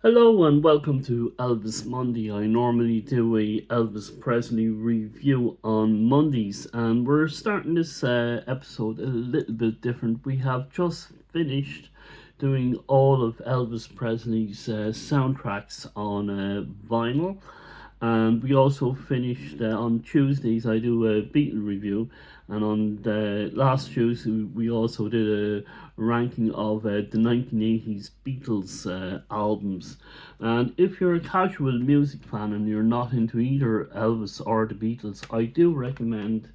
Hello and welcome to Elvis Monday. I normally do a Elvis Presley review on Mondays, and we're starting this episode a little bit different. We have just finished doing all of Elvis Presley's soundtracks on vinyl, and we also finished on Tuesdays. I do a Beatle review, and on the last Tuesday we also did a ranking of the 1980s Beatles albums. And if you're a casual music fan and you're not into either Elvis or the Beatles, I do recommend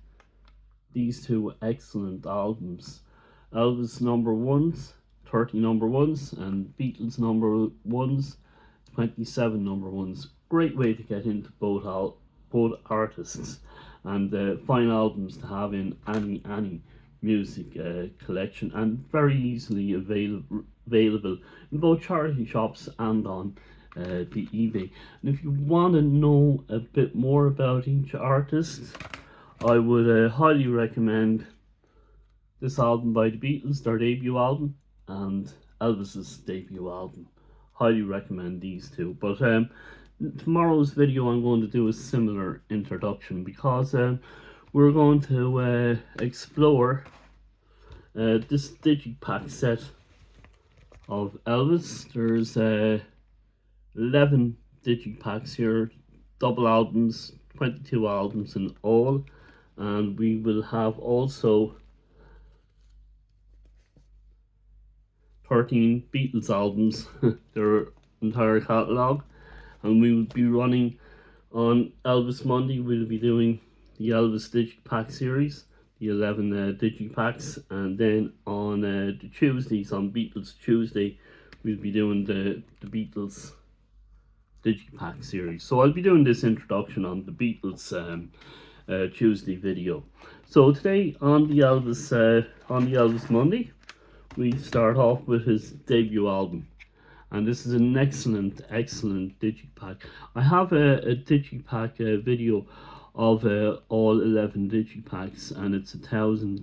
these two excellent albums. Elvis number ones, 30 number ones, and Beatles number ones, 27 number ones. Great way to get into both artists, and fine albums to have in any music collection, and very easily available in both charity shops and on the eBay. And if you want to know a bit more about each artist, I would highly recommend this album by the Beatles, their debut album, and Elvis's debut album. Highly recommend these two. But tomorrow's video I'm going to do a similar introduction, because we're going to explore this Digipack set of Elvis. There's 11 Digipacks here, double albums, 22 albums in all, and we will have also 13 Beatles albums, their entire catalogue, and we will be running on Elvis Monday. We'll be doing the Elvis Digipack series, the 11 Digipacks, and then on the Tuesdays, on Beatles Tuesday, we'll be doing the Beatles Digipack series. So I'll be doing this introduction on the Beatles Tuesday video. So today on the Elvis Monday, we start off with his debut album, and this is an excellent Digipack. I have a Digipack video of all 11 Digipacks, and it's 1,000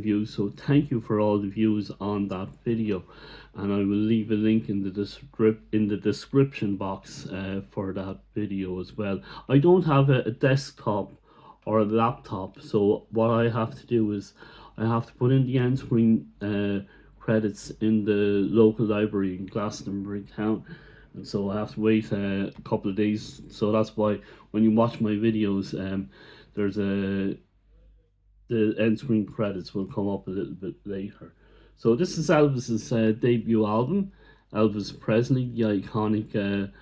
views. So thank you for all the views on that video, and I will leave a link in the description box for that video as well. I don't have a desktop or a laptop, so what I have to do is I have to put in the end screen credits in the local library in Glastonbury town, and so I have to wait a couple of days. So that's why when you watch my videos, there's the end screen credits will come up a little bit later. So this is Elvis's debut album, Elvis Presley, the iconic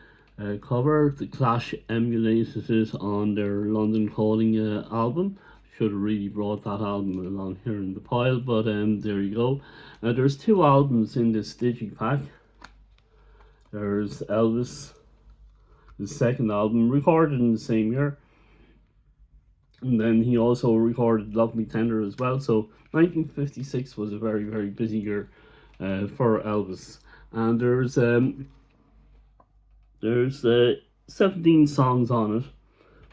cover. The Clash emulated it on their London Calling album. Should have really brought that album along here in the pile, but there you go. There's two albums in this Digipack. There's Elvis, his second album, recorded in the same year, and then he also recorded Love Me Tender as well. So 1956 was a very busy year for Elvis, and there's 17 songs on it.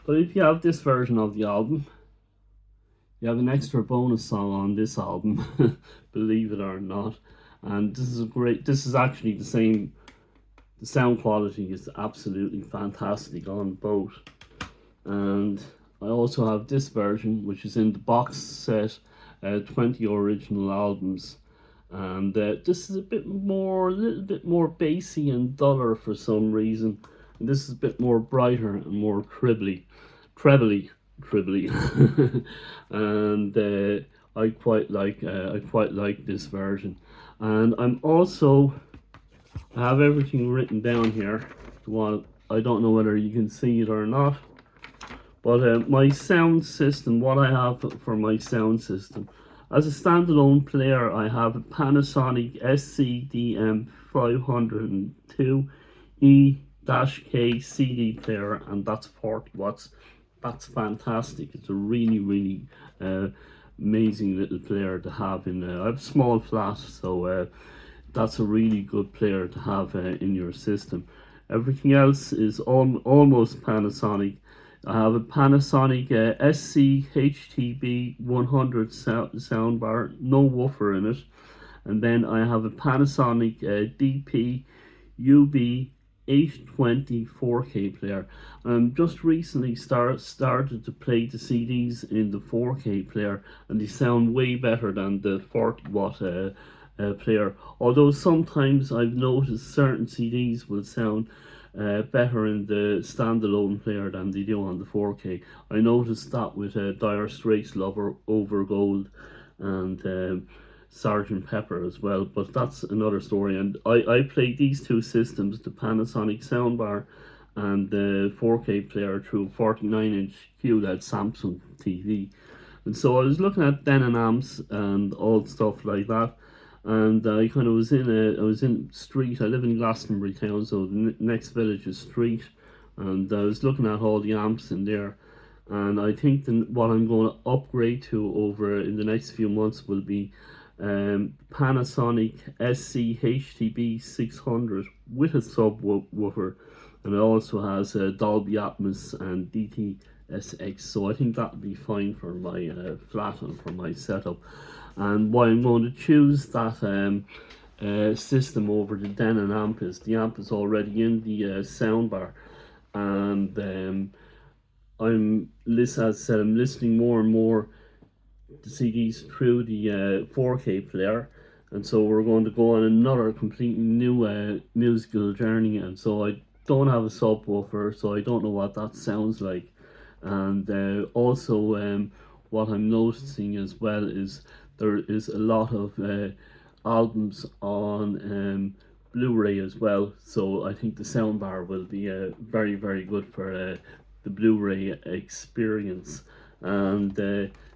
But if you have this version of the album, you have an extra bonus song on this album, believe it or not. And this is actually the same. The sound quality is absolutely fantastic on both. And I also have this version, which is in the box set, 20 original albums. And this is a little bit more bassy and duller for some reason. And this is a bit more brighter and more trebly. And I quite like this version. And I have everything written down here. I don't know whether you can see it or not, but my sound system, what I have for my sound system as a standalone player, I have a Panasonic SCDM 502 E-K CD player, and that's 40 watts. That's fantastic. It's a really amazing little player to have in I have a small flat, so that's a really good player to have in your system. Everything else is almost Panasonic. I have a Panasonic SC HTB 100 soundbar, no woofer in it. And then I have a Panasonic DP UB 820 4K player. Just recently started to play the CDs in the 4K player, and they sound way better than the 40 watt player. Although sometimes I've noticed certain CDs will sound better in the standalone player than they do on the 4K. I noticed that with Dire Straits Lover Over Gold and Sergeant Pepper as well, but that's another story. And I played these two systems, the Panasonic soundbar and the 4K player, through 49-inch QLED Samsung TV. And so I was looking at Denon amps and all stuff like that, and I kind of was in Street. I live in Glastonbury town, so the next village is Street, and I was looking at all the amps in there. And I think what I'm going to upgrade to over in the next few months will be Panasonic SC HTB 600 with a subwoofer, and it also has Dolby Atmos and DTSX, so I think that would be fine for my flat and for my setup. And why I'm going to choose that system over the Denon amp is the amp is already in the soundbar, and as I said, I'm listening more and more to CDs through the 4K player, and so we're going to go on another completely new musical journey. And so I don't have a subwoofer, so I don't know what that sounds like. And also what I'm noticing as well is there is a lot of albums on Blu-ray as well, so I think the soundbar will be very, very good for the Blu-ray experience. And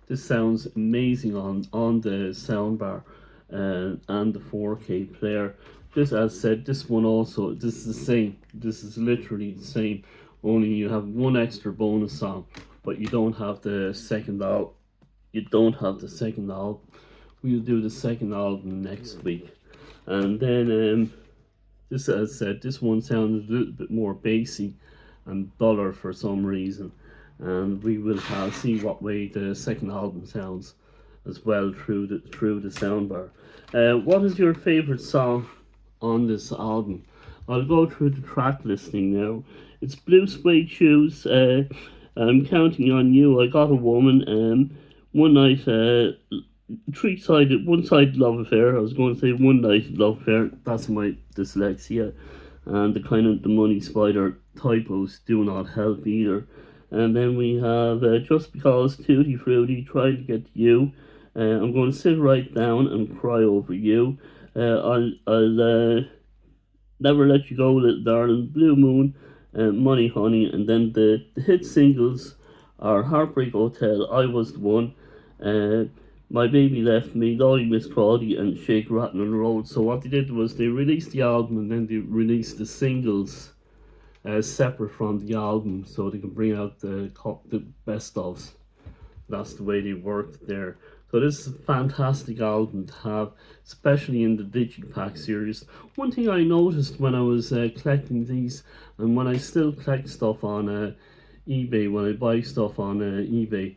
this sounds amazing on the soundbar and the 4K player. This, as said, this one also, this is the same. This is literally the same, only you have one extra bonus song, but you don't have the second album. We'll do the second album next week. And then this, as I said, this one sounds a little bit more bassy and duller for some reason, and we will see what way the second album sounds as well through the soundbar. What is your favorite song on this album? I'll go through the track listing now. It's Blue Suede Shoes, I'm Counting on You, I Got a Woman, One Night, one-sided love affair. I was going to say one night love affair. That's my dyslexia, and the money spider typos do not help either. And then we have Just Because, Tutti Frutti, Try to Get to You. I'm going to sit right down and cry over you. I'll Never Let You Go, Little Darling, Blue Moon, Money Honey, and then the hit singles are Heartbreak Hotel, I Was the One, My Baby Left Me, Dolly Miss Crawley, and Shake, Rattle and Roll. So what they did was they released the album and then they released the singles separate from the album, so they can bring out the best ofs. That's the way they worked there. So this is a fantastic album to have, especially in the Digi Pack series. One thing I noticed when I was collecting these, and when I still collect stuff on eBay, when I buy stuff on eBay,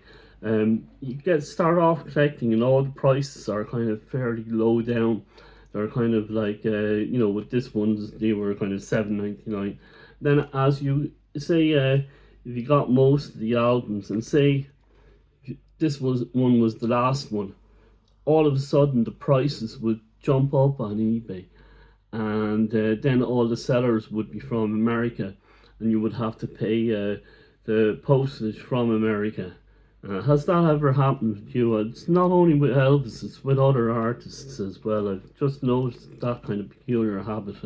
you start off collecting and all the prices are kind of fairly low down. They're kind of like, with this ones, they were kind of $7.99. Then as you say, if you got most of the albums, and say this was the last one, all of a sudden the prices would jump up on eBay, and then all the sellers would be from America, and you would have to pay the postage from America. Has that ever happened to you? It's not only with Elvis, it's with other artists as well. I've just noticed that kind of peculiar habit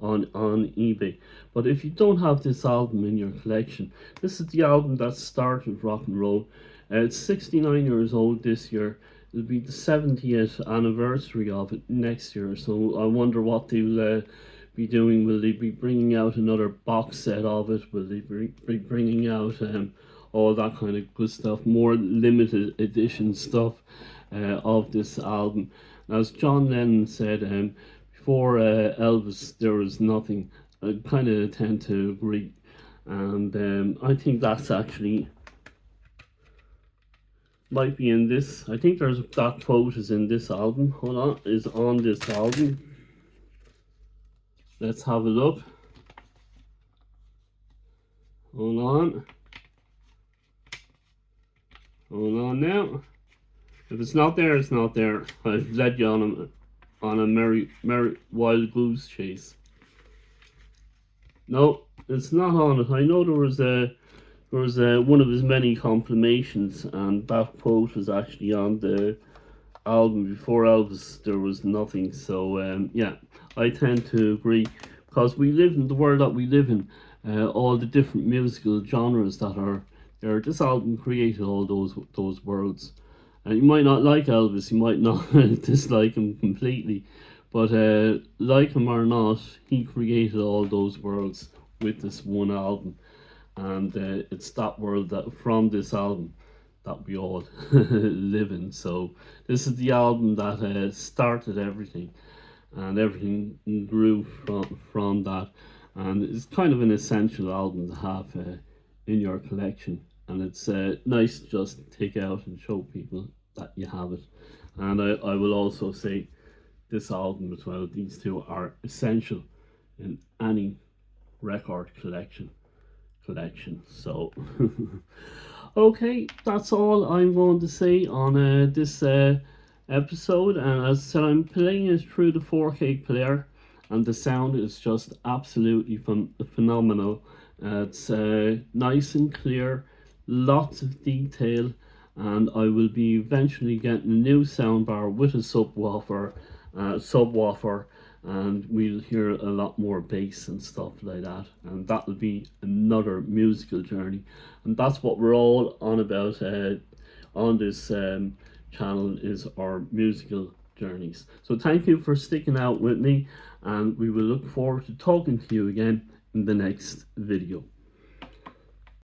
on eBay. But if you don't have this album in your collection, this is the album that started rock and roll. It's 69 years old this year. It'll be the 70th anniversary of it next year, so I wonder what they'll be doing. Will they be bringing out another box set of it? Will they be bringing out all that kind of good stuff, more limited edition stuff of this album? As John Lennon said, before Elvis there was nothing. I kind of tend to agree, and I think that's actually Might be in this. I think there's that quote is in this album. Hold on, is on this album. Let's have a look. Hold on. Hold on now. If it's not there, it's not there. I've led you on a merry wild goose chase. No, it's not on it. I know there was one of his many compilations, and that quote was actually on the album. Before Elvis, there was nothing. So yeah, I tend to agree, because we live in the world that we live in. All the different musical genres that are there. This album created all those worlds. You might not like Elvis, you might not dislike him completely, but like him or not, he created all those worlds with this one album, and it's that world that from this album that we all live in. So this is the album that started everything, and everything grew from that, and it's kind of an essential album to have in your collection, and it's nice to just take out and show people that you have it. And I will also say this album as well, these two are essential in any record collection. So okay, that's all I'm going to say on this episode. And as I said, I'm playing it through the 4K player, and the sound is just absolutely phenomenal. It's nice and clear, lots of detail, and I will be eventually getting a new soundbar with a subwoofer, and we'll hear a lot more bass and stuff like that, and that will be another musical journey, and that's what we're all on about on this channel, is our musical journeys. So thank you for sticking out with me, and we will look forward to talking to you again in the next video.